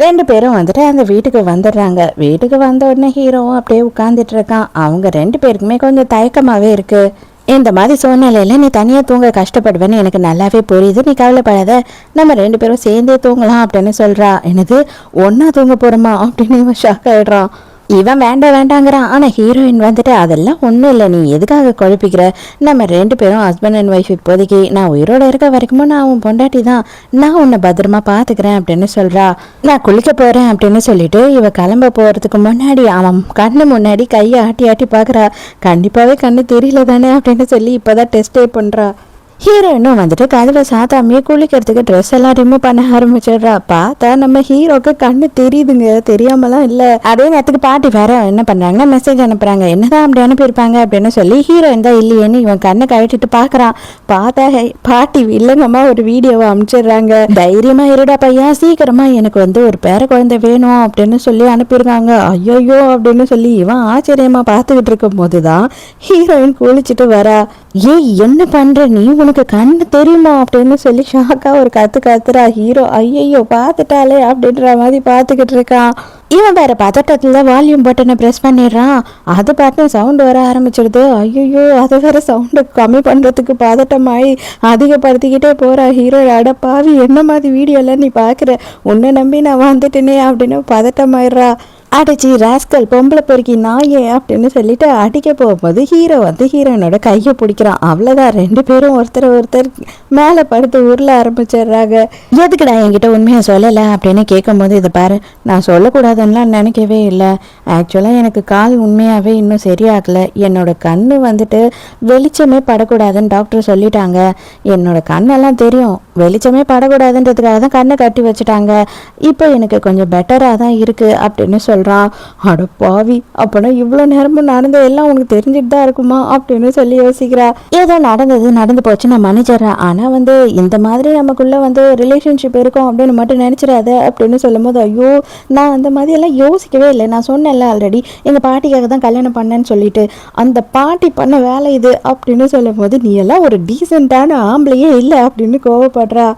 2 பேரும் வந்துட்டு அந்த வீட்டுக்கு வந்துடுறாங்க. வீட்டுக்கு வந்த உடனே ஹீரோவும் அப்படியே உட்காந்துட்டு இருக்கான். அவங்க 2 பேருக்குமே கொஞ்சம் தயக்கமாவே இருக்கு. இந்த மாதிரி சூழ்நிலையில நீ தனியா தூங்க கஷ்டப்படுவேன்னு எனக்கு நல்லாவே புரியுது, நீ கவலைப்படாத, நம்ம 2 பேரும் சேர்ந்தே தூங்கலாம் அப்படின்னு சொல்றா. என்னது, ஒன்னா தூங்க போறோமா அப்படின்னு இவன் ஷாக் ஆயிடுறான். இவன் வேண்டாம் வேண்டாங்கிறான். ஆனால் ஹீரோயின் வந்துட்டு அதெல்லாம் ஒன்றும் இல்லை, நீ எதுக்காக குழப்பிக்கிற, நம்ம 2 பேரும் ஹஸ்பண்ட் அண்ட் ஒய்ஃப், இப்போதைக்கு நான் உயிரோடு இருக்க வரைக்கும் நான் உன் பொண்டாட்டி தான், நான் உன்னை பத்திரமா பார்த்துக்கிறேன் அப்படின்னு சொல்கிறா. நான் குளிக்க போகிறேன் அப்படின்னு சொல்லிட்டு இவ கிளம்ப போகிறதுக்கு முன்னாடி அவன் கண்ணு முன்னாடி கையை ஆட்டி ஆட்டி பார்க்குறா. கண்டிப்பாகவே கண்ணு தெரியல தானே அப்படின்னு சொல்லி இப்போ தான் டெஸ்டே பண்ணுறா. ஹீரோயினும் வந்துட்டு கதவை சாத்தாமையே குளிக்கிறதுக்கு ட்ரெஸ் எல்லாம் ரிமூவ் பண்ண ஆரம்பிச்சிடுறா. பார்த்தா நம்ம ஹீரோக்கு கண்ணு தெரியுதுங்க, தெரியாமலாம் இல்லை. அதே நேரத்துக்கு பாட்டி வேற என்ன பண்றாங்கன்னா மெசேஜ் அனுப்புறாங்க. என்னதான் அப்படி அனுப்பியிருப்பாங்க அப்படின்னு சொல்லி ஹீரோயின் தான் இல்லையேன்னு இவன் கண்ணை கழட்டிட்டு பாக்குறான். பார்த்தா பாட்டி இல்லைங்கம்மா ஒரு வீடியோவை அனுப்பிச்சிடுறாங்க. தைரியமா இருடா பையா, சீக்கிரமா எனக்கு ஒரு பேர குழந்தை வேணும் அப்படின்னு சொல்லி அனுப்பியிருக்காங்க. ஐயோயோ அப்படின்னு சொல்லி இவன் ஆச்சரியமா பார்த்துக்கிட்டு இருக்கும் போதுதான் ஹீரோயின் குளிச்சுட்டு வரா. ஏய் என்ன பண்ற நீ, உனக்கு கண்ணு தெரியுமா அப்படின்னு சொல்லி ஷாக்கா ஒரு கத்துறா. ஹீரோ ஐயோ பார்த்துட்டாலே அப்படின்ற மாதிரி பார்த்துக்கிட்டு இருக்கான். இவன் வேற பதட்டத்துல வால்யூம் பட்டனை ப்ரெஸ் பண்ணிடுறான். அது பார்த்து சவுண்டு வர ஆரம்பிச்சிடுது. ஐயோ அது வேற சவுண்டு கம்மி பண்றதுக்கு பதட்டமாயி அதிகப்படுத்திக்கிட்டே போறா. ஹீரோ அட பாவி, என்ன மாதிரி வீடியோல நீ பாக்குற, உன்னை நம்பி நான் வந்துட்டேனே அப்படின்னு பதட்டமாயிடுறா. அடிச்சு ராஸ்கல் பொம்பளை பொறுக்கி நாயே அப்படின்னு சொல்லிட்டு அடிக்க போகும்போது ஹீரோ ஹீரோயினோட கையை பிடிக்கிறான். அவ்வளோதான், 2 பேரும் ஒருத்தர் மேலே படுத்து உருள ஆரம்பிச்சிடுறாங்க. எதுக்குடா என்கிட்ட உண்மையை சொல்லலை அப்படின்னு கேட்கும்போது, இதை பாரு, நான் சொல்லக்கூடாதுன்னா நினைக்கவே இல்லை. ஆக்சுவலாக எனக்கு கால் உண்மையாகவே இன்னும் சரியாகலை. என்னோட கண்ணு வெளிச்சமே படக்கூடாதுன்னு டாக்டர் சொல்லிட்டாங்க. என்னோட கண்ணெல்லாம் தெரியும், வெளிச்சமே படக்கூடாதுன்றதுக்காக தான் கண்ணை கட்டி வச்சுட்டாங்க. இப்போ எனக்கு கொஞ்சம் பெட்டராக தான் இருக்குது அப்படின்னு சொல்கிறான். அட பாவி, அப்போனா இவ்வளோ நேரமும் நடந்த எல்லாம் உனக்கு தெரிஞ்சுட்டு தான் இருக்குமா அப்படின்னு சொல்லி யோசிக்கிறா. ஏதோ நடந்து போச்சு, நான் மன்னிச்சிடுறேன். ஆனால் இந்த மாதிரி நமக்குள்ள ரிலேஷன்ஷிப் இருக்கும் அப்படின்னு மட்டும் நினச்சிடாத அப்படின்னு சொல்லும் போது, ஐயோ நான் அந்த மாதிரி எல்லாம் யோசிக்கவே இல்லை, நான் சொன்னேன்ல ஆல்ரெடி எங்கள் பாட்டிக்காக தான் கல்யாணம் பண்ணேன்னு சொல்லிட்டு, அந்த பாட்டி பண்ண வேலை இது அப்படின்னு சொல்லும் போது, நீ எல்லாம் ஒரு டீசெண்டான ஆம்பளையே இல்லை அப்படின்னு கோவப்படுறா.